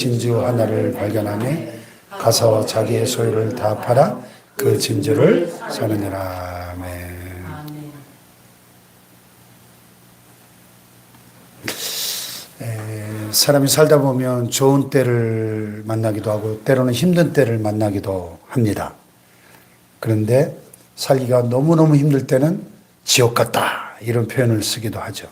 진주 하나를 발견하며 가서 자기의 소유를 다 팔아 그 진주를 사느니라. 아멘. 사람이 살다 보면 좋은 때를 만나기도 하고 때로는 힘든 때를 만나기도 합니다. 그런데 살기가 너무너무 힘들 때는 지옥 같다 이런 표현을 쓰기도 하죠.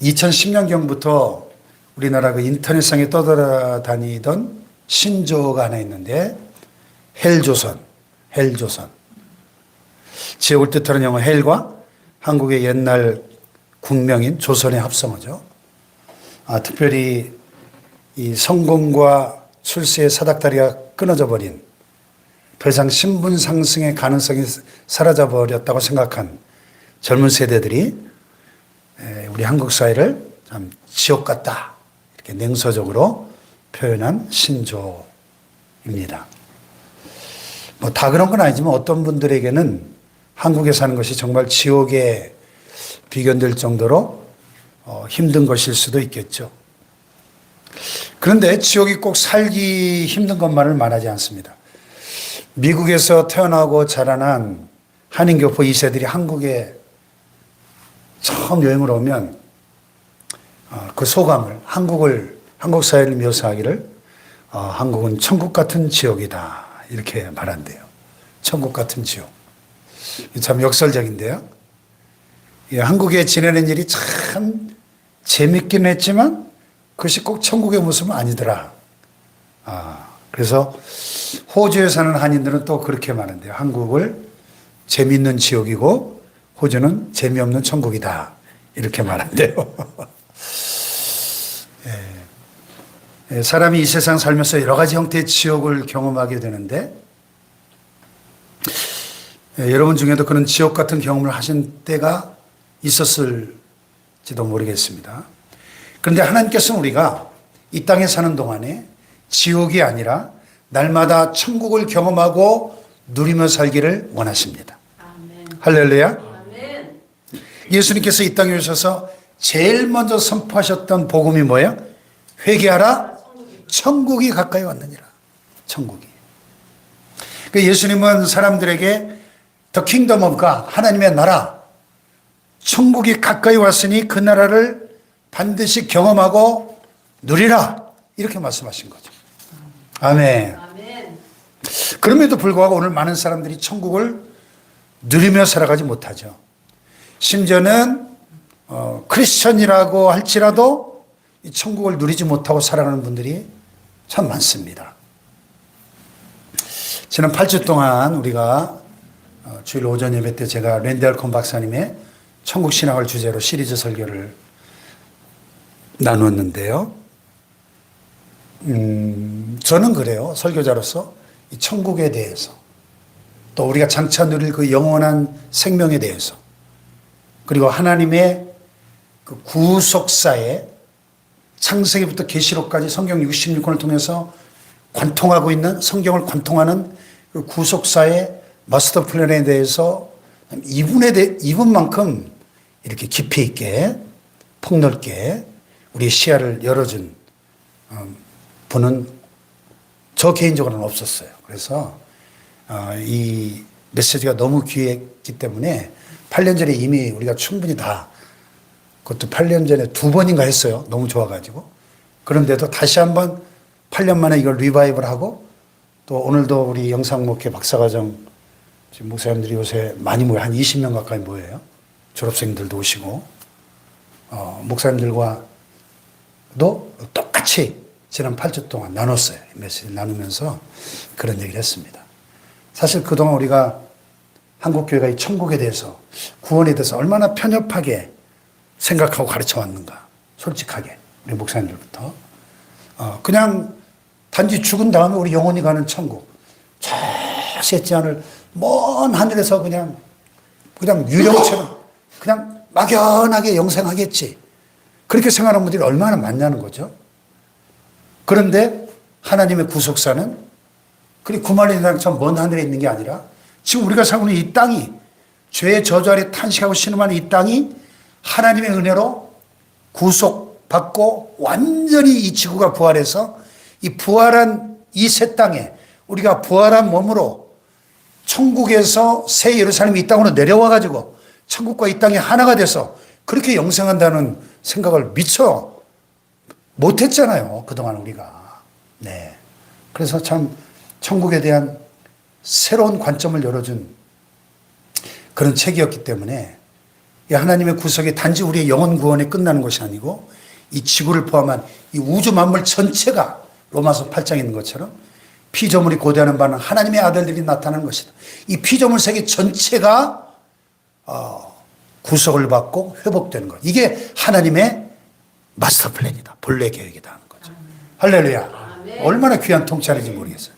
2010년경부터 우리나라 그 인터넷상에 떠돌아다니던 신조어가 하나 있는데 헬조선. 지옥을 뜻하는 영어 헬과 한국의 옛날 국명인 조선의 합성어죠. 특별히 이 성공과 출세의 사닥다리가 끊어져 버린, 더 이상 신분 상승의 가능성이 사라져 버렸다고 생각한 젊은 세대들이 우리 한국 사회를 참 지옥 같다 이렇게 냉소적으로 표현한 신조입니다. 뭐 다 그런 건 아니지만 어떤 분들에게는 한국에 사는 것이 정말 지옥에 비견될 정도로 힘든 것일 수도 있겠죠. 그런데 지옥이 꼭 살기 힘든 것만을 말하지 않습니다. 미국에서 태어나고 자라난 한인교포 2세들이 한국에 처음 여행을 오면 그 소감을, 한국 사회를 묘사하기를 한국은 천국 같은 지옥이다 이렇게 말한대요. 천국 같은 지옥. 참 역설적인데요. 한국에 지내는 일이 참 재밌긴 했지만 그것이 꼭 천국의 모습은 아니더라. 그래서 호주에 사는 한인들은 또 그렇게 말한대요. 한국을 재밌는 지옥이고 호주는 재미없는 천국이다. 이렇게 말한대요. 사람이 이 세상 살면서 여러 가지 형태의 지옥을 경험하게 되는데 여러분 중에도 그런 지옥 같은 경험을 하신 때가 있었을지도 모르겠습니다. 그런데 하나님께서는 우리가 이 땅에 사는 동안에 지옥이 아니라 날마다 천국을 경험하고 누리며 살기를 원하십니다. 아멘. 할렐루야. 아멘. 예수님께서 이 땅에 오셔서 제일 먼저 선포하셨던 복음이 뭐예요? 회개하라. 천국이 가까이 왔느니라. 천국이. 예수님은 사람들에게 The kingdom of God, 하나님의 나라, 천국이 가까이 왔으니 그 나라를 반드시 경험하고 누리라. 이렇게 말씀하신 거죠. 아멘. 아멘. 그럼에도 불구하고 오늘 많은 사람들이 천국을 누리며 살아가지 못하죠. 심지어는 크리스천이라고 할지라도 이 천국을 누리지 못하고 살아가는 분들이 참 많습니다. 지난 8주 동안 우리가 주일 오전 예배 때 제가 랜디 알콘 박사님의 천국 신학을 주제로 시리즈 설교를 나누었는데요. 저는 그래요. 설교자로서 이 천국에 대해서 또 우리가 장차 누릴 그 영원한 생명에 대해서 그리고 하나님의 그 구속사에 창세기부터 계시록까지 성경 66권을 통해서 관통하고 있는 성경을 관통하는 그 구속사의 마스터 플랜에 대해서 이분만큼 이렇게 깊이 있게 폭넓게 우리 시야를 열어준 분은 저 개인적으로는 없었어요. 그래서 이 메시지가 너무 귀했기 때문에 8년 전에 이미 우리가 충분히 다 그것도 8년 전에 2번인가 했어요. 너무 좋아가지고. 그런데도 다시 한번 8년 만에 이걸 리바이벌 하고 또 오늘도 우리 영상목회 박사과정 지금 목사님들이 요새 많이 모여요. 한 20명 가까이 모여요. 졸업생들도 오시고 목사님들과도 똑같이 지난 8주 동안 나눴어요. 메시지 나누면서 그런 얘기를 했습니다. 사실 그동안 우리가 한국교회가 이 천국에 대해서 구원에 대해서 얼마나 편협하게 생각하고 가르쳐 왔는가. 솔직하게 우리 목사님들부터 그냥 단지 죽은 다음에 우리 영원히 가는 천국 저 셋지 않을 먼 하늘에서 그냥 유령처럼 그냥 막연하게 영생하겠지. 그렇게 생각하는 분들이 얼마나 많냐는 거죠. 그런데 하나님의 구속사는 그리 구만리당처럼 먼 하늘에 있는 게 아니라 지금 우리가 살고 있는 이 땅이 죄의 저주 아래 탄식하고 신음하는 이 땅이 하나님의 은혜로 구속 받고 완전히 이 지구가 부활해서 이 부활한 이 새 땅에 우리가 부활한 몸으로 천국에서 새 예루살렘이 이 땅으로 내려와 가지고 천국과 이 땅이 하나가 돼서 그렇게 영생한다는 생각을 미처 못했잖아요. 그동안 우리가. 네. 그래서 참 천국에 대한 새로운 관점을 열어준 그런 책이었기 때문에 이 하나님의 구속이 단지 우리의 영혼 구원에 끝나는 것이 아니고 이 지구를 포함한 이 우주 만물 전체가 로마서 8장에 있는 것처럼 피조물이 고대하는 바는 하나님의 아들들이 나타나는 것이다. 이 피조물 세계 전체가 구속을 받고 회복되는 것. 이게 하나님의 마스터 플랜이다. 본래 계획이다 하는 거죠. 할렐루야. 얼마나 귀한 통찰인지 모르겠어요.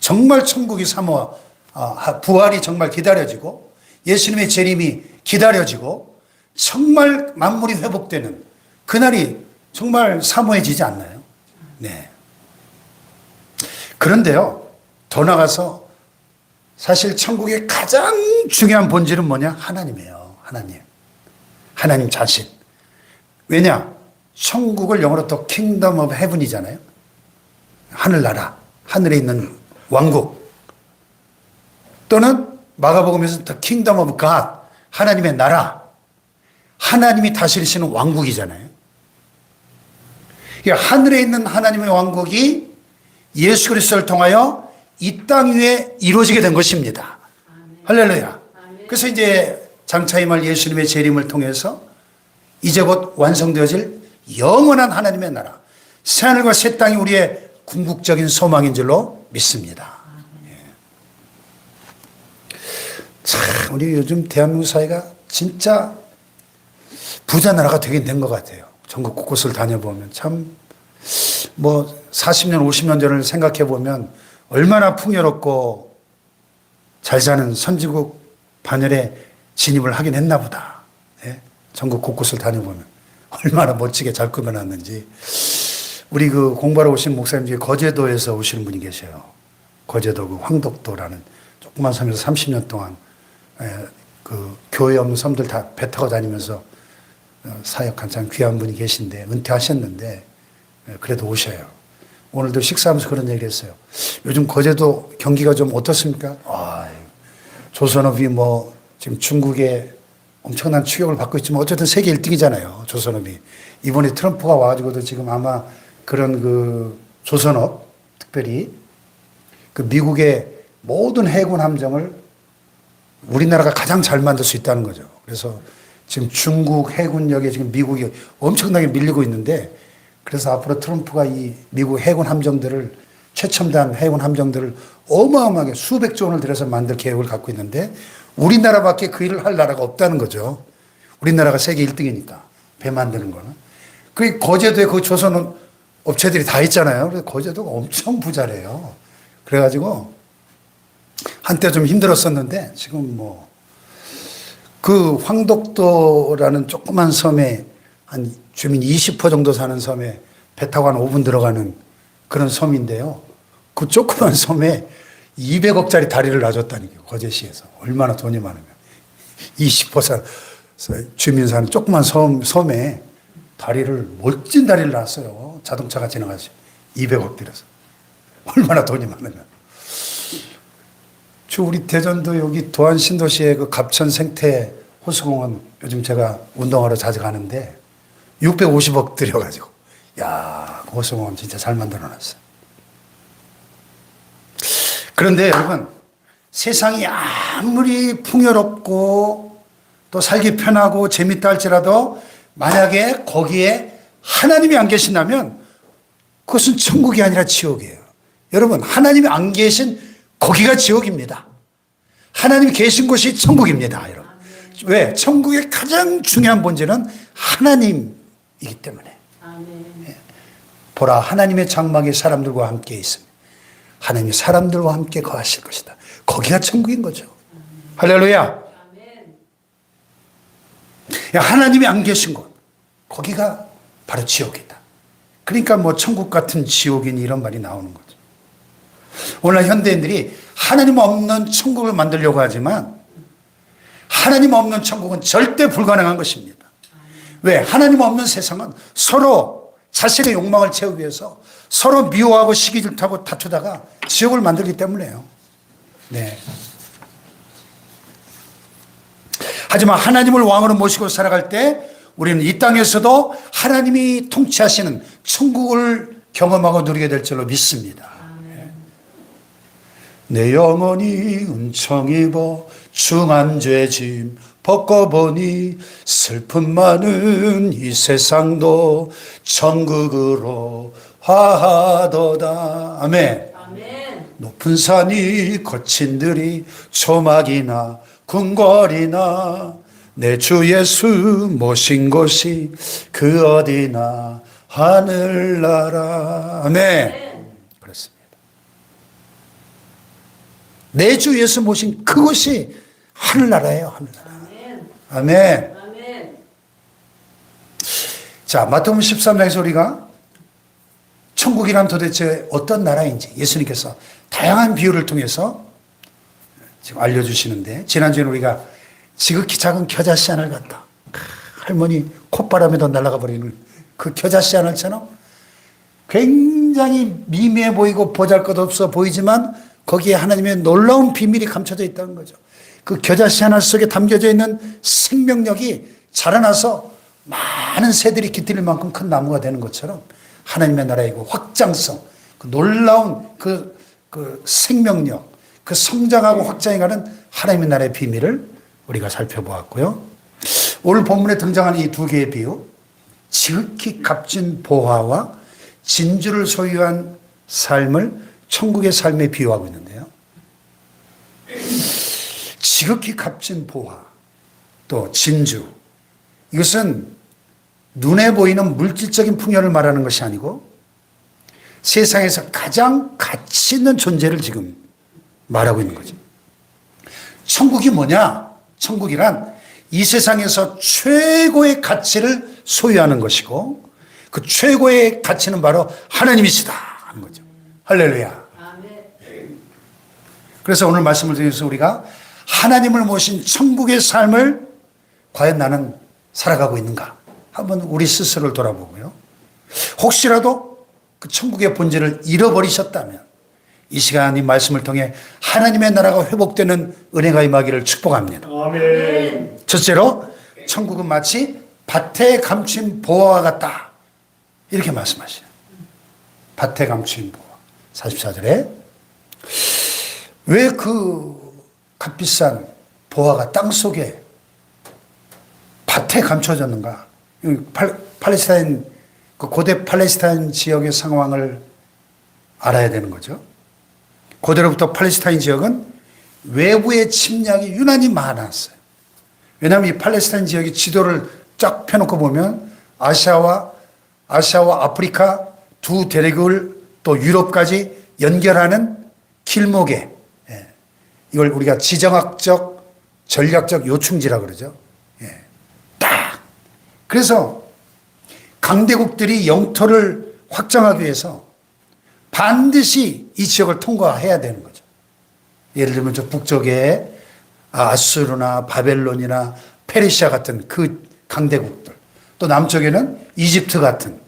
정말 천국이 부활이 정말 기다려지고 예수님의 재림이 기다려지고 정말 만물이 회복되는 그날이 정말 사모해지지 않나요? 네. 그런데요, 더 나가서 사실 천국의 가장 중요한 본질은 뭐냐? 하나님이에요. 하나님 자신. 왜냐? 천국을 영어로 또 킹덤 오브 헤븐이잖아요. 하늘나라, 하늘에 있는 왕국. 또는 마가복음에서 더 킹덤 오브 갓, 하나님의 나라. 하나님이 다스리시는 왕국이잖아요. 하늘에 있는 하나님의 왕국이 예수 그리스도를 통하여 이 땅 위에 이루어지게 된 것입니다. 할렐루야. 그래서 이제 장차의 말 예수님의 재림을 통해서 이제 곧 완성되어질 영원한 하나님의 나라, 새하늘과 새 땅이 우리의 궁극적인 소망인 줄로 믿습니다. 참 우리 요즘 대한민국 사회가 진짜 부자 나라가 되긴 된 것 같아요. 전국 곳곳을 다녀보면 참 뭐 40년 50년 전을 생각해 보면 얼마나 풍요롭고 잘 사는 선진국 반열에 진입을 하긴 했나 보다. 예? 전국 곳곳을 다녀보면 얼마나 멋지게 잘 꾸며놨는지. 우리 그 공부하러 오신 목사님 중에 거제도에서 오시는 분이 계셔요. 거제도 그 황덕도라는 조그만 섬에서 30년 동안 그 교회 없는 섬들 다 배 타고 다니면서 사역한 참 귀한 분이 계신데 은퇴하셨는데 그래도 오셔요. 오늘도 식사하면서 그런 얘기를 했어요. 요즘 거제도 경기가 좀 어떻습니까? 조선업이 뭐 지금 중국에 엄청난 추격을 받고 있지만 어쨌든 세계 1등이잖아요. 조선업이. 이번에 트럼프가 와가지고도 지금 아마 그런 그 조선업, 특별히 그 미국의 모든 해군 함정을 우리나라가 가장 잘 만들 수 있다는 거죠. 그래서 지금 중국 해군력에 지금 미국이 엄청나게 밀리고 있는데 그래서 앞으로 트럼프가 이 미국 해군 함정들을 최첨단 해군 함정들을 어마어마하게 수백조 원을 들여서 만들 계획을 갖고 있는데 우리나라밖에 그 일을 할 나라가 없다는 거죠. 우리나라가 세계 1등이니까 배 만드는 거는. 그 거제도에 그 조선 업체들이 다 있잖아요. 그래서 거제도가 엄청 부자래요. 그래가지고 한때 좀 힘들었었는데 지금 뭐 그 황덕도라는 조그만 섬에 한 주민 20% 정도 사는 섬에 배 타고 한 5분 들어가는 그런 섬인데요. 그 조그만 섬에 200억짜리 다리를 놔줬다니까요. 거제시에서. 얼마나 돈이 많으면. 20% 주민 사는 조그만 섬에 다리를, 멋진 다리를 놨어요. 자동차가 지나가지. 200억 들여서. 얼마나 돈이 많으면. 우리 대전도 여기 도안 신도시에 그 갑천 생태 호수공원 요즘 제가 운동하러 자주 가는데 650억 들여가지고. 야, 그 호수공원 진짜 잘 만들어 놨어요. 그런데 여러분, 세상이 아무리 풍요롭고 또 살기 편하고 재밌다 할지라도 만약에 거기에 하나님이 안 계신다면 그것은 천국이 아니라 지옥이에요. 여러분, 하나님이 안 계신 거기가 지옥입니다. 하나님이 계신 곳이 천국입니다, 여러분. 왜? 천국의 가장 중요한 본질은 하나님이기 때문에. 보라, 하나님의 장막이 사람들과 함께 있습니다. 하나님이 사람들과 함께 거하실 것이다. 거기가 천국인 거죠. 할렐루야. 하나님이 안 계신 곳, 거기가 바로 지옥이다. 그러니까 뭐 천국 같은 지옥이니 이런 말이 나오는 거죠. 오늘 현대인들이 하나님 없는 천국을 만들려고 하지만 하나님 없는 천국은 절대 불가능한 것입니다. 왜? 하나님 없는 세상은 서로 자신의 욕망을 채우기 위해서 서로 미워하고 시기 질투하고 다투다가 지옥을 만들기 때문에요. 네. 하지만 하나님을 왕으로 모시고 살아갈 때 우리는 이 땅에서도 하나님이 통치하시는 천국을 경험하고 누리게 될 줄로 믿습니다. 내 영혼이 은총 입어 중한 죄짐 벗고보니 슬픔 많은 이 세상도 천국으로 화하도다. 아멘. 아멘. 높은 산이 거친 들이 초막이나 궁궐이나 내 주 예수 모신 곳이 그 어디나 하늘나라. 아멘. 그렇습니다. 내 주 예수 모신 그곳이 하늘나라예요. 하늘나라. 아멘. 아멘. 자, 마태복음 13장에서 우리가 천국이란 도대체 어떤 나라인지 예수님께서 다양한 비유를 통해서 지금 알려주시는데, 지난주에는 우리가 지극히 작은 겨자씨 하나를 갖다 할머니 콧바람에도 날아가 버리는 그 겨자씨 하나처럼 굉장히 미미해 보이고 보잘것없어 보이지만 거기에 하나님의 놀라운 비밀이 감춰져 있다는 거죠. 그 겨자씨 하나 속에 담겨져 있는 생명력이 자라나서 많은 새들이 깃들일 만큼 큰 나무가 되는 것처럼 하나님의 나라의 그 확장성, 그 놀라운 그 생명력, 그 성장하고 확장해가는 하나님의 나라의 비밀을 우리가 살펴보았고요. 오늘 본문에 등장하는 이 두 개의 비유, 지극히 값진 보화와 진주를 소유한 삶을 천국의 삶에 비유하고 있는데요. 지극히 값진 보화, 또 진주, 이것은 눈에 보이는 물질적인 풍요를 말하는 것이 아니고 세상에서 가장 가치 있는 존재를 지금 말하고 있는 거죠. 천국이 뭐냐? 천국이란 이 세상에서 최고의 가치를 소유하는 것이고 그 최고의 가치는 바로 하나님이시다 하는 거죠. 할렐루야. 아멘. 그래서 오늘 말씀을 드려서 우리가 하나님을 모신 천국의 삶을 과연 나는 살아가고 있는가? 한번 우리 스스로를 돌아보고요. 혹시라도 그 천국의 본질을 잃어버리셨다면 이 시간 이 말씀을 통해 하나님의 나라가 회복되는 은혜가 임하기를 축복합니다. 아멘. 첫째로 천국은 마치 밭에 감춘 보화와 같다. 이렇게 말씀하시죠. 밭에 감춘 보화. 44절에 왜 그 값비싼 보화가 땅속에 밭에 감춰졌는가? 팔레스타인, 그 고대 팔레스타인 지역의 상황을 알아야 되는 거죠. 고대로부터 팔레스타인 지역은 외부의 침략이 유난히 많았어요. 왜냐하면 이 팔레스타인 지역의 지도를 쫙 펴놓고 보면 아시아와 아프리카 두 대륙을 또 유럽까지 연결하는 길목에, 이걸 우리가 지정학적, 전략적 요충지라고 그러죠. 딱. 그래서 강대국들이 영토를 확장하기 위해서 반드시 이 지역을 통과해야 되는 거죠. 예를 들면 저 북쪽에 아수르나 바벨론이나 페르시아 같은 그 강대국들, 또 남쪽에는 이집트 같은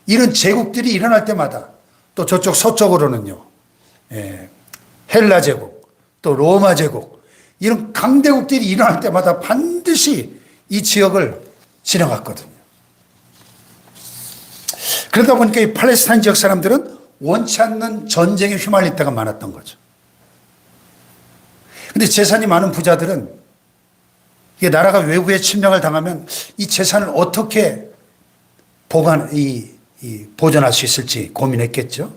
이런 제국들이 일어날 때마다, 또 저쪽 서쪽으로는요, 헬라 제국, 또 로마 제국, 이런 강대국들이 일어날 때마다 반드시 이 지역을 지나갔거든요. 그러다 보니까 이 팔레스타인 지역 사람들은 원치 않는 전쟁에 휘말릴 때가 많았던 거죠. 근데 재산이 많은 부자들은 이게 나라가 외부에 침략을 당하면 이 재산을 어떻게 보존할 수 있을지 고민했겠죠.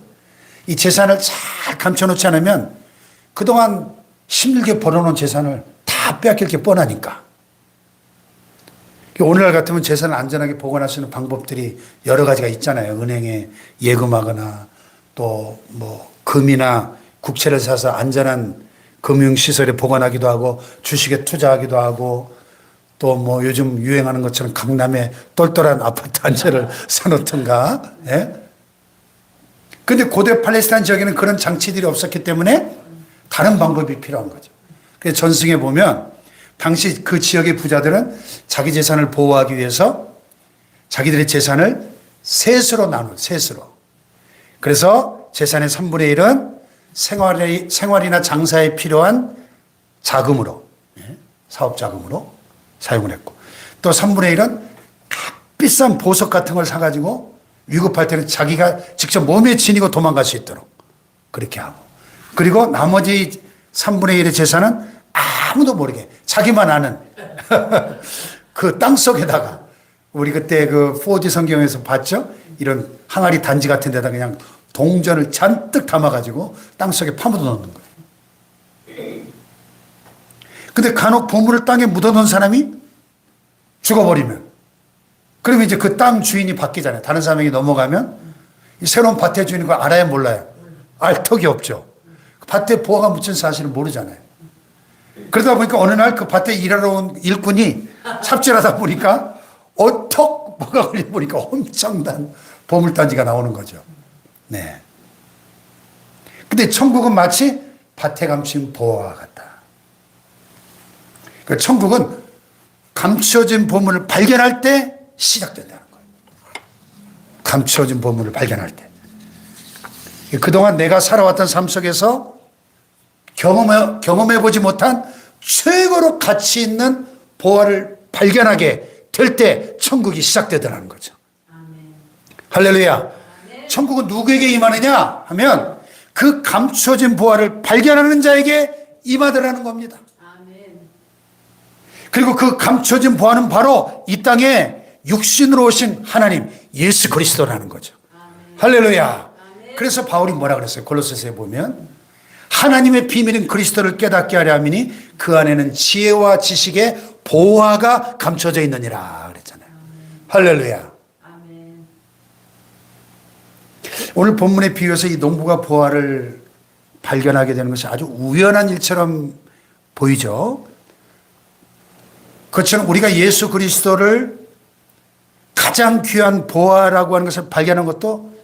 이 재산을 잘 감춰놓지 않으면 그동안 힘들게 벌어놓은 재산을 다 빼앗길 게 뻔하니까. 오늘날 같으면 재산을 안전하게 보관할 수 있는 방법들이 여러 가지가 있잖아요. 은행에 예금하거나 또 뭐 금이나 국채를 사서 안전한 금융시설에 보관하기도 하고 주식에 투자하기도 하고 또 뭐 요즘 유행하는 것처럼 강남에 똘똘한 아파트 한 채를 사놓던가. 그런데 고대 팔레스타인 지역에는 그런 장치들이 없었기 때문에 다른 방법이 필요한 거죠. 그래서 전승에 보면 당시 그 지역의 부자들은 자기 재산을 보호하기 위해서 자기들의 재산을 셋으로 나눈, 셋으로. 그래서 재산의 3분의 1은 생활이나 장사에 필요한 자금으로, 사업 자금으로 사용을 했고, 또 3분의 1은 비싼 보석 같은 걸 사가지고 위급할 때는 자기가 직접 몸에 지니고 도망갈 수 있도록 그렇게 하고, 그리고 나머지 3분의 1의 재산은 아무도 모르게 자기만 아는 그 땅 속에다가, 우리 그때 그 4D 성경에서 봤죠? 이런 항아리 단지 같은 데다 그냥 동전을 잔뜩 담아가지고 땅 속에 파묻어 놓는 거예요. 근데 간혹 보물을 땅에 묻어 놓은 사람이 죽어버리면, 그러면 이제 그 땅 주인이 바뀌잖아요. 다른 사람에게 넘어가면 이 새로운 밭의 주인인 걸 알아야 몰라요. 알 턱이 없죠. 밭에 보화가 묻힌 사실을 모르잖아요. 그러다 보니까 어느 날 그 밭에 일하러 온 일꾼이 삽질하다 보니까 어턱 뭐가 걸려 보니까 엄청난 보물단지가 나오는 거죠. 네. 근데 천국은 마치 밭에 감춘 보화와 같다. 그 천국은 감추어진 보물을 발견할 때 시작된다는 거예요. 감추어진 보물을 발견할 때. 그동안 내가 살아왔던 삶 속에서 경험해보지 못한 최고로 가치 있는 보화를 발견하게 될 때 천국이 시작되더라는 거죠. 아멘. 할렐루야. 아멘. 천국은 누구에게 임하느냐 하면 그 감추어진 보화를 발견하는 자에게 임하더라는 겁니다. 아멘. 그리고 그 감춰진 보화는 바로 이 땅에 육신으로 오신 하나님 예수 그리스도라는 거죠. 아멘. 할렐루야. 아멘. 그래서 바울이 뭐라 그랬어요? 골로새서에 보면 하나님의 비밀인 그리스도를 깨닫게 하려 함이니 그 안에는 지혜와 지식의 보화가 감춰져 있느니라 그랬잖아요. 할렐루야. 아멘. 오늘 본문에 비유해서 이 농부가 보화를 발견하게 되는 것이 아주 우연한 일처럼 보이죠. 그처럼 우리가 예수 그리스도를 가장 귀한 보화라고 하는 것을 발견한 것도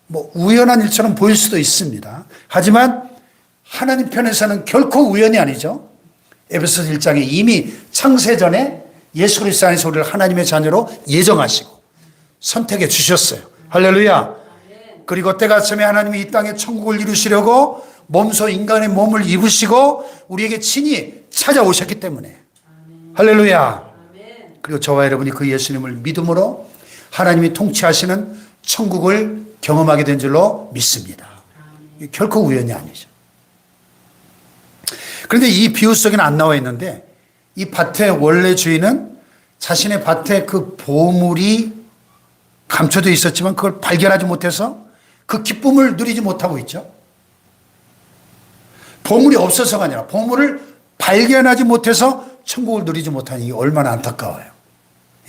뭐 우연한 일처럼 보일 수도 있습니다. 하지만 하나님 편에서는 결코 우연이 아니죠. 에베소서 1장에 이미 창세전에 예수 그리스도 안에서 우리를 하나님의 자녀로 예정하시고 선택해 주셨어요. 할렐루야. 그리고 때가 참에 하나님이 이 땅에 천국을 이루시려고 몸소 인간의 몸을 입으시고 우리에게 친히 찾아오셨기 때문에. 할렐루야. 그리고 저와 여러분이 그 예수님을 믿음으로 하나님이 통치하시는 천국을 경험하게 된 줄로 믿습니다. 결코 우연이 아니죠. 그런데 이 비유 속에는 안 나와 있는데 이 밭의 원래 주인은 자신의 밭에 그 보물이 감춰져 있었지만 그걸 발견하지 못해서 그 기쁨을 누리지 못하고 있죠. 보물이 없어서가 아니라 보물을 발견하지 못해서 천국을 누리지 못하니 이게 얼마나 안타까워요.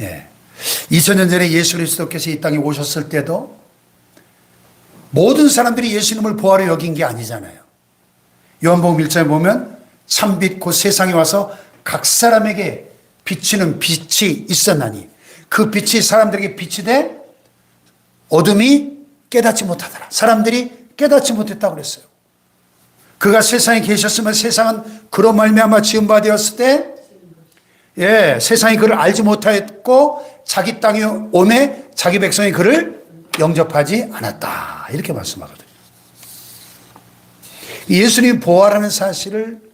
예. 2000년 전에 예수 그리스도께서 이 땅에 오셨을 때도 모든 사람들이 예수님을 보아로 여긴 게 아니잖아요. 요한복음 1장에 보면 참빛 곧 세상에 와서 각 사람에게 비치는 빛이 있었나니 그 빛이 사람들에게 빛이 돼 어둠이 깨닫지 못하더라. 사람들이 깨닫지 못했다고 그랬어요. 그가 세상에 계셨으면 세상은 그로 말미암아 지은 바 되었을 때 세상이 그를 알지 못하였고 자기 땅에 오매 자기 백성이 그를 영접하지 않았다. 이렇게 말씀하거든요. 예수님이 보아라는 사실을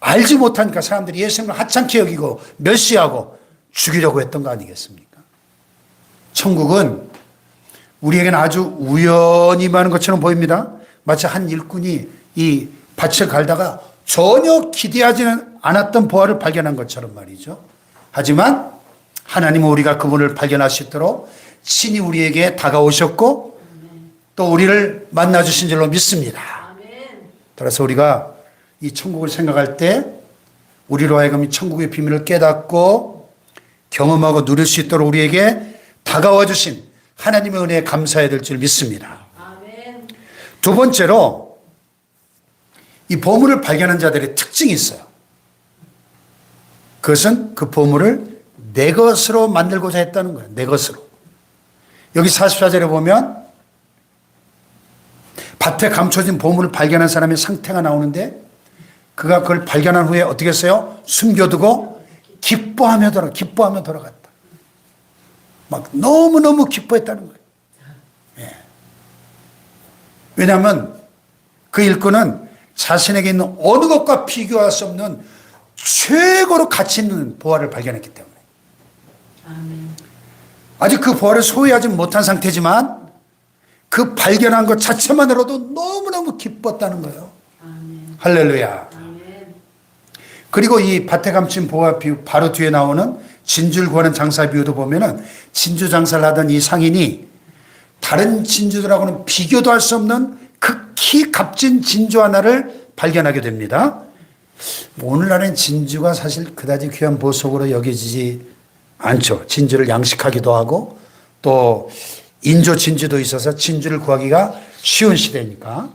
알지 못하니까 사람들이 예수님을 하찮게 여기고 멸시하고 죽이려고 했던 거 아니겠습니까? 천국은 우리에게는 아주 우연히 많은 것처럼 보입니다. 마치 한 일꾼이 이 밭을 갈다가 전혀 기대하지는 않았던 보화를 발견한 것처럼 말이죠. 하지만 하나님은 우리가 그분을 발견할 수 있도록 친히 우리에게 다가오셨고 또 우리를 만나주신 줄로 믿습니다. 따라서 우리가 이 천국을 생각할 때 우리로 하여금 이 천국의 비밀을 깨닫고 경험하고 누릴 수 있도록 우리에게 다가와 주신 하나님의 은혜에 감사해야 될 줄 믿습니다. 아멘. 두 번째로 이 보물을 발견한 자들의 특징이 있어요. 그것은 그 보물을 내 것으로 만들고자 했다는 거예요. 내 것으로. 여기 44절에 보면 밭에 감춰진 보물을 발견한 사람의 상태가 나오는데 그가 그걸 발견한 후에 어떻게 했어요? 숨겨두고 기뻐하며 돌아갔다. 막 너무너무 기뻐했다는 거예요. 예. 왜냐하면 그 일꾼은 자신에게 있는 어느 것과 비교할 수 없는 최고로 가치 있는 보화를 발견했기 때문에 아멘. 아직 그 보화를 소유하지 못한 상태지만 그 발견한 것 자체만으로도 너무너무 기뻤다는 거예요. 아멘. 할렐루야. 아멘. 그리고 이 밭에 감춘 보화 비유 바로 뒤에 나오는 진주를 구하는 장사 비유도 보면은 진주 장사를 하던 이 상인이 다른 진주들하고는 비교도 할 수 없는 극히 값진 진주 하나를 발견하게 됩니다. 오늘날엔 진주가 사실 그다지 귀한 보석으로 여겨지지 않죠. 진주를 양식하기도 하고 또 인조 진주도 있어서 진주를 구하기가 쉬운 시대니까.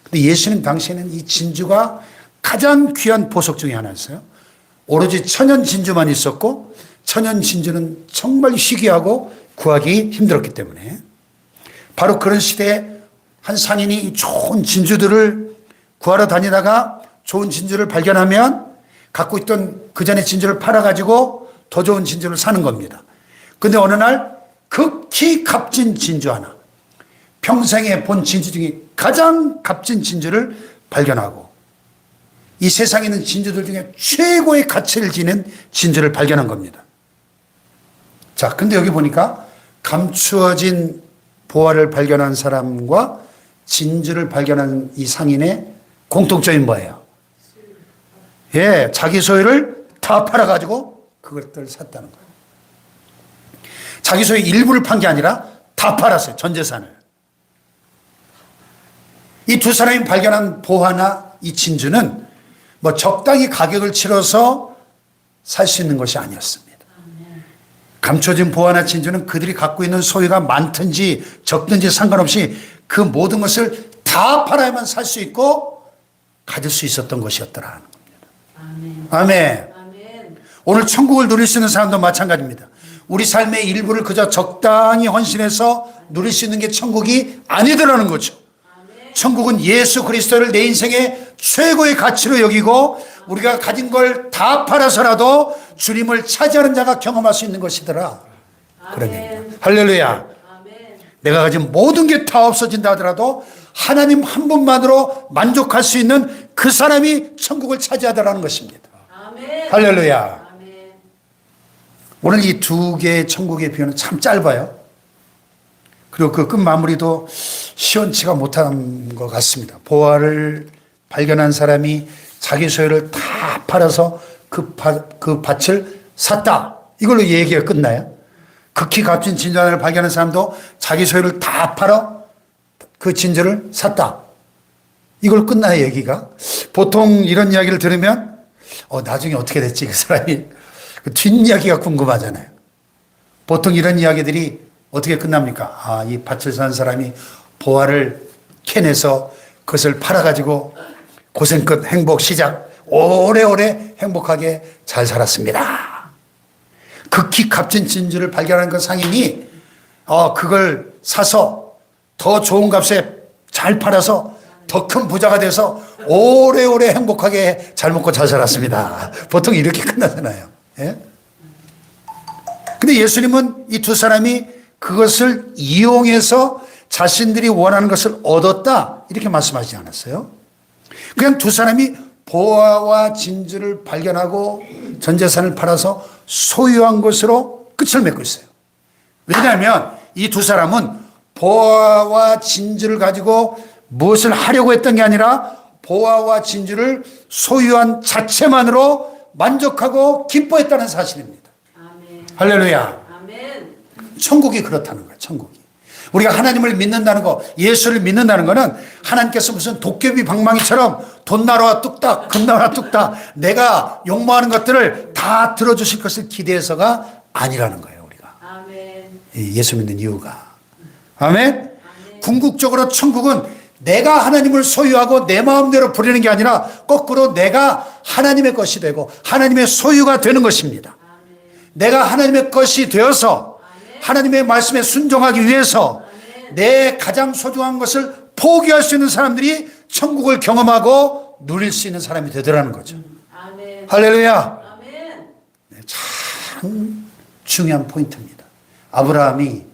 근데 예수님 당시에는 이 진주가 가장 귀한 보석 중에 하나였어요. 오로지 천연 진주만 있었고 천연 진주는 정말 희귀하고 구하기 힘들었기 때문에 바로 그런 시대에 한 상인이 이 좋은 진주들을 구하러 다니다가 좋은 진주를 발견하면 갖고 있던 그 전에 진주를 팔아가지고 더 좋은 진주를 사는 겁니다. 근데 어느 날 극히 값진 진주 하나, 평생에 본 진주 중에 가장 값진 진주를 발견하고 이 세상에 있는 진주들 중에 최고의 가치를 지닌 진주를 발견한 겁니다. 자, 근데 여기 보니까 감추어진 보화를 발견한 사람과 진주를 발견한 이 상인의 공통점이 뭐예요? 예, 자기 소유를 다 팔아가지고 그것들을 샀다는 거예요. 자기 소유 일부를 판 게 아니라 다 팔았어요. 전 재산을. 이 두 사람이 발견한 보화나 이 진주는 뭐 적당히 가격을 치러서 살 수 있는 것이 아니었습니다. 감춰진 보화나 진주는 그들이 갖고 있는 소유가 많든지 적든지 상관없이 그 모든 것을 다 팔아야만 살 수 있고 가질 수 있었던 것이었더라는 겁니다. 아멘. 아멘. 아멘. 오늘 천국을 누릴 수 있는 사람도 마찬가지입니다. 우리 삶의 일부를 그저 적당히 헌신해서 누릴 수 있는 게 천국이 아니더라는 거죠. 천국은 예수 그리스도를 내 인생의 최고의 가치로 여기고 우리가 가진 걸 다 팔아서라도 주님을 차지하는 자가 경험할 수 있는 것이더라. 그런 얘기입니다. 할렐루야. 아멘. 내가 가진 모든 게 다 없어진다 하더라도 하나님 한 분만으로 만족할 수 있는 그 사람이 천국을 차지하더라는 것입니다. 아멘. 할렐루야. 아멘. 오늘 이 두 개의 천국의 비유는 참 짧아요. 그리고 그 끝마무리도 시원치가 못한 것 같습니다. 보화를 발견한 사람이 자기 소유를 다 팔아서 그 밭을 샀다. 이걸로 얘기가 끝나요. 극히 값진 진주 하나를 발견한 사람도 자기 소유를 다 팔아 그 진주를 샀다. 이걸 끝나요, 얘기가. 보통 이런 이야기를 들으면 나중에 어떻게 됐지, 그 사람이. 그 뒷이야기가 궁금하잖아요. 보통 이런 이야기들이 어떻게 끝납니까? 이 밭을 산 사람이 보화를 캐내서 그것을 팔아가지고 고생 끝 행복 시작. 오래오래 행복하게 잘 살았습니다. 극히 값진 진주를 발견한 그 상인이 그걸 사서 더 좋은 값에 잘 팔아서 더 큰 부자가 돼서 오래오래 행복하게 잘 먹고 잘 살았습니다. 보통 이렇게 끝나잖아요. 예? 근데 예수님은 이 두 사람이 그것을 이용해서 자신들이 원하는 것을 얻었다 이렇게 말씀하지 않았어요. 그냥 두 사람이 보화와 진주를 발견하고 전 재산을 팔아서 소유한 것으로 끝을 맺고 있어요. 왜냐하면 이 두 사람은 보화와 진주를 가지고 무엇을 하려고 했던 게 아니라 보화와 진주를 소유한 자체만으로 만족하고 기뻐했다는 사실입니다. 아멘. 할렐루야. 아멘. 천국이 그렇다는 거예요. 천국이. 우리가 하나님을 믿는다는 거, 예수를 믿는다는 거는 하나님께서 무슨 도깨비 방망이처럼 돈 나라와 뚝딱, 금 나라와 뚝딱 내가 욕망하는 것들을 다 들어주실 것을 기대해서가 아니라는 거예요. 우리가. 아멘. 예수 믿는 이유가. 아멘? 궁극적으로 천국은 내가 하나님을 소유하고 내 마음대로 부리는 게 아니라 거꾸로 내가 하나님의 것이 되고 하나님의 소유가 되는 것입니다. 내가 하나님의 것이 되어서 하나님의 말씀에 순종하기 위해서 내 가장 소중한 것을 포기할 수 있는 사람들이 천국을 경험하고 누릴 수 있는 사람이 되더라는 거죠. 아멘. 할렐루야. 아멘. 참 중요한 포인트입니다. 아브라함이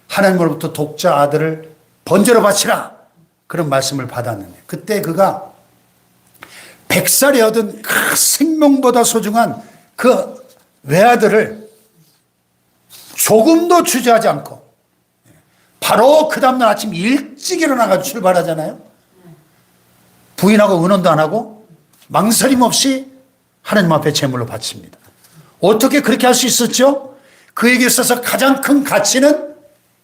하나님으로부터 독자 아들을 번제로 바치라 그런 말씀을 받았는데 그때 그가 100살에 얻은 그 생명보다 소중한 그 외아들을 조금도 주저하지 않고 바로 그 다음날 아침 일찍 일어나가지고 출발하잖아요. 부인하고 의논도 안 하고 망설임 없이 하나님 앞에 제물로 바칩니다. 어떻게 그렇게 할 수 있었죠? 그에게 있어서 가장 큰 가치는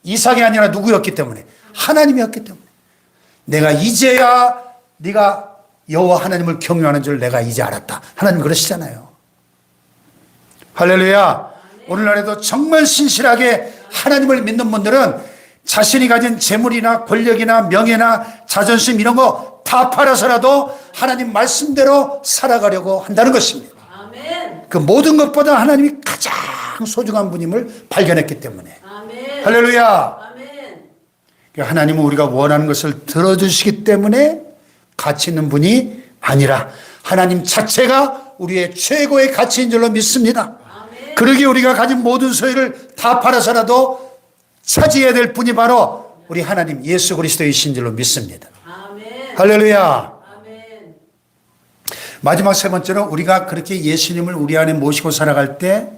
이삭이 아니라 누구였기 때문에 하나님이었기 때문에 내가 이제야 네가 여호와 하나님을 경외하는 줄 내가 이제 알았다. 하나님 그러시잖아요. 할렐루야. 오늘날에도 정말 신실하게 하나님을 믿는 분들은 자신이 가진 재물이나 권력이나 명예나 자존심 이런 거 다 팔아서라도 하나님 말씀대로 살아가려고 한다는 것입니다. 아멘. 그 모든 것보다 하나님이 가장 소중한 분임을 발견했기 때문에. 아멘. 할렐루야. 아멘. 하나님은 우리가 원하는 것을 들어주시기 때문에 가치 있는 분이 아니라 하나님 자체가 우리의 최고의 가치인 줄로 믿습니다. 아멘. 그러기에 우리가 가진 모든 소유를 다 팔아서라도 차지해야 될 분이 바로 우리 하나님 예수 그리스도이신 줄로 믿습니다. 아멘. 할렐루야. 아멘. 마지막 세 번째로 우리가 그렇게 예수님을 우리 안에 모시고 살아갈 때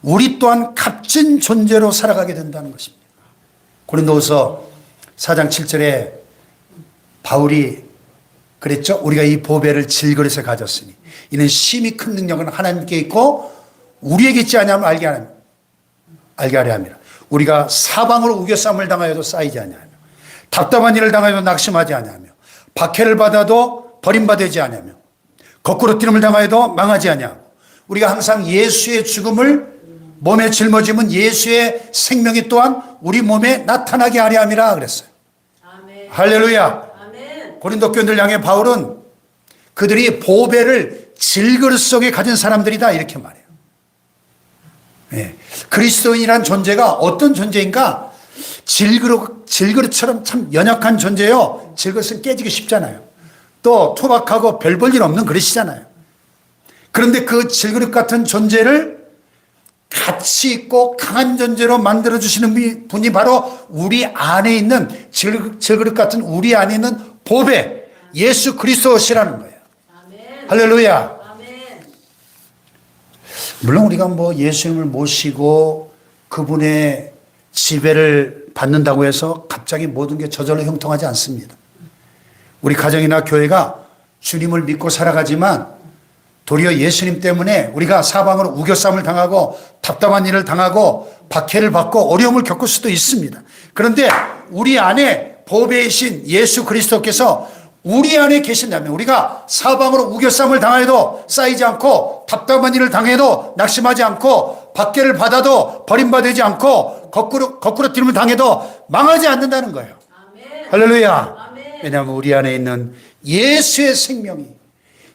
우리 또한 값진 존재로 살아가게 된다는 것입니다. 고린도후서 4장 7절에 바울이 그랬죠. 우리가 이 보배를 질그릇에 가졌으니 이는 심히 큰 능력은 하나님께 있고 우리에게 있지 아니하면 알게 하려 함이라. 우리가 사방으로 우겨쌈을 당하여도 쌓이지 아니하며 답답한 일을 당하여도 낙심하지 아니하며 박해를 받아도 버림받지 아니하며 거꾸로 뛰름을 당하여도 망하지 아니하며 우리가 항상 예수의 죽음을 몸에 짊어지면 예수의 생명이 또한 우리 몸에 나타나게 하려 함이라 그랬어요. 아멘. 할렐루야. 아멘. 고린도 교인들 향해 바울은 그들이 보배를 질그릇 속에 가진 사람들이다 이렇게 말해요. 네. 그리스도인이란 존재가 어떤 존재인가? 질그릇처럼 참 연약한 존재요. 질그릇은 깨지기 쉽잖아요. 또 투박하고 별 볼 일 없는 그릇이잖아요. 그런데 그 질그릇 같은 존재를 가치 있고 강한 존재로 만들어주시는 분이 바로 우리 안에 있는 질그릇 같은 우리 안에 있는 보배 예수 그리스도시라는 거예요. 아멘. 할렐루야. 아멘. 물론 우리가 뭐 예수님을 모시고 그분의 지배를 받는다고 해서 갑자기 모든 게 저절로 형통하지 않습니다. 우리 가정이나 교회가 주님을 믿고 살아가지만 도리어 예수님 때문에 우리가 사방으로 우겨쌈을 당하고 답답한 일을 당하고 박해를 받고 어려움을 겪을 수도 있습니다. 그런데 우리 안에 보배이신 예수 그리스도께서 우리 안에 계신다면 우리가 사방으로 우겨쌈을 당해도 쌓이지 않고 답답한 일을 당해도 낙심하지 않고 박해를 받아도 버림받지 않고 거꾸로 뛰름을 당해도 망하지 않는다는 거예요. 아멘. 할렐루야. 아멘. 왜냐하면 우리 안에 있는 예수의 생명이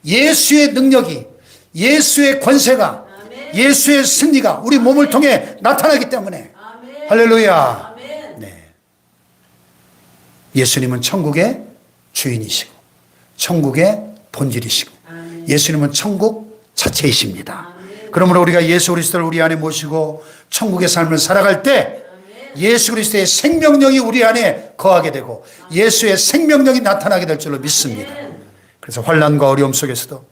예수의 능력이 예수의 권세가 아멘. 예수의 승리가 우리 몸을 통해 나타나기 때문에 아멘. 할렐루야. 아멘. 네. 예수님은 천국의 주인이시고 천국의 본질이시고 아멘. 예수님은 천국 자체이십니다. 아멘. 그러므로 우리가 예수 그리스도를 우리 안에 모시고 천국의 삶을 살아갈 때 아멘. 예수 그리스도의 생명력이 우리 안에 거하게 되고 예수의 생명력이 나타나게 될 줄로 믿습니다. 그래서 환난과 어려움 속에서도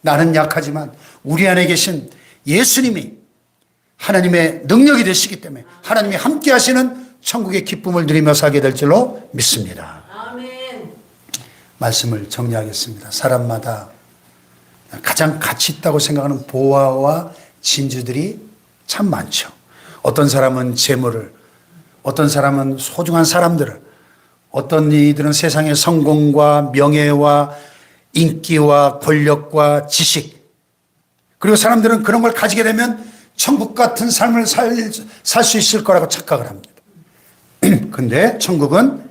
나는 약하지만 우리 안에 계신 예수님이 하나님의 능력이 되시기 때문에 하나님이 함께 하시는 천국의 기쁨을 누리며 살게 될 줄로 믿습니다. 아멘. 말씀을 정리하겠습니다. 사람마다 가장 가치 있다고 생각하는 보화와 진주들이 참 많죠. 어떤 사람은 재물을, 어떤 사람은 소중한 사람들을, 어떤 이들은 세상의 성공과 명예와 인기와 권력과 지식, 그리고 사람들은 그런 걸 가지게 되면 천국 같은 삶을 살 수 있을 거라고 착각을 합니다. 근데 천국은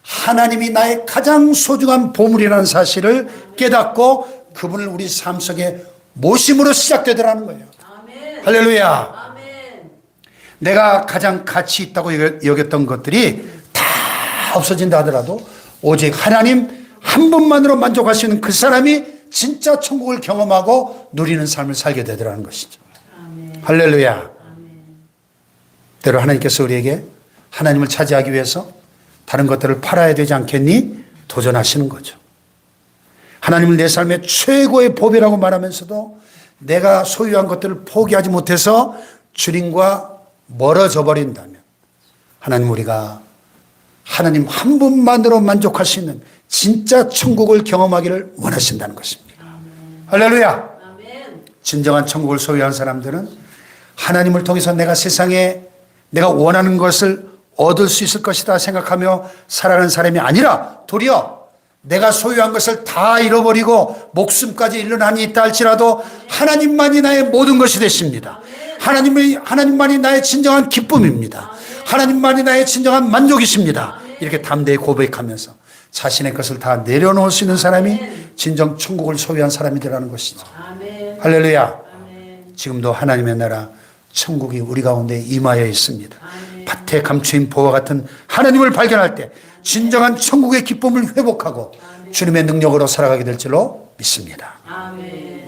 하나님이 나의 가장 소중한 보물이라는 사실을 깨닫고 그분을 우리 삶 속에 모심으로 시작되더라는 거예요. 아멘. 할렐루야. 아멘. 내가 가장 가치 있다고 여겼던 것들이 다 없어진다 하더라도 오직 하나님 한 분만으로 만족할 수 있는 그 사람이 진짜 천국을 경험하고 누리는 삶을 살게 되더라는 것이죠. 아멘. 할렐루야. 아멘. 때로 하나님께서 우리에게 하나님을 차지하기 위해서 다른 것들을 팔아야 되지 않겠니? 도전하시는 거죠. 하나님을 내 삶의 최고의 보배라고 말하면서도 내가 소유한 것들을 포기하지 못해서 주님과 멀어져 버린다면 하나님, 우리가 하나님 한 분만으로 만족할 수 있는 진짜 천국을 경험하기를 원하신다는 것입니다. 할렐루야. 아멘. 진정한 천국을 소유한 사람들은 하나님을 통해서 내가 세상에 내가 원하는 것을 얻을 수 있을 것이다 생각하며 살아가는 사람이 아니라 도리어 내가 소유한 것을 다 잃어버리고 목숨까지 잃는 한이 있다 할지라도 하나님만이 나의 모든 것이 되십니다. 하나님만이 나의 진정한 기쁨입니다. 하나님만이 나의 진정한 만족이십니다. 이렇게 담대히 고백하면서 자신의 것을 다 내려놓을 수 있는 사람이 진정 천국을 소유한 사람이라는 것이죠. 아멘. 할렐루야. 아멘. 지금도 하나님의 나라 천국이 우리 가운데 임하여 있습니다. 아멘. 밭에 감추인 보와 같은 하나님을 발견할 때 진정한 천국의 기쁨을 회복하고 주님의 능력으로 살아가게 될 줄로 믿습니다. 아멘.